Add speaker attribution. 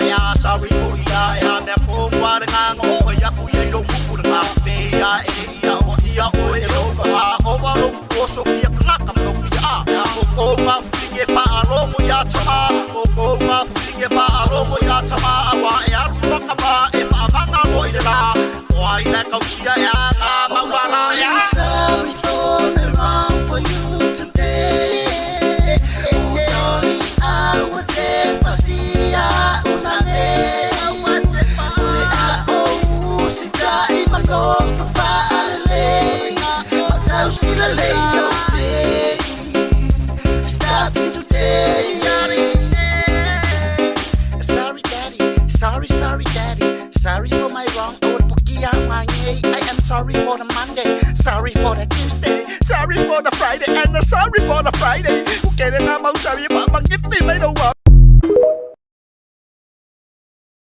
Speaker 1: ya sorry for ya me ko wa nga ngo ya ku ye ro ku na me ya o e ro ka o wa ro ko so ya na kam no ya ko ma flinge pa ro mo ya chama ko ma flinge pa ro mo ya chama wa ya ro ka ba e fa ba nga mo ira wa ina ka usia ya nga ma wa la ya
Speaker 2: sorry for the wrong for you today. Oh darling, I will take pasia unane. Sita imano fafale, matau sila leyo day. Starting today. Sorry daddy, sorry daddy, sorry for my wrong. I am sorry for the Monday, sorry for the Tuesday, sorry for the Friday and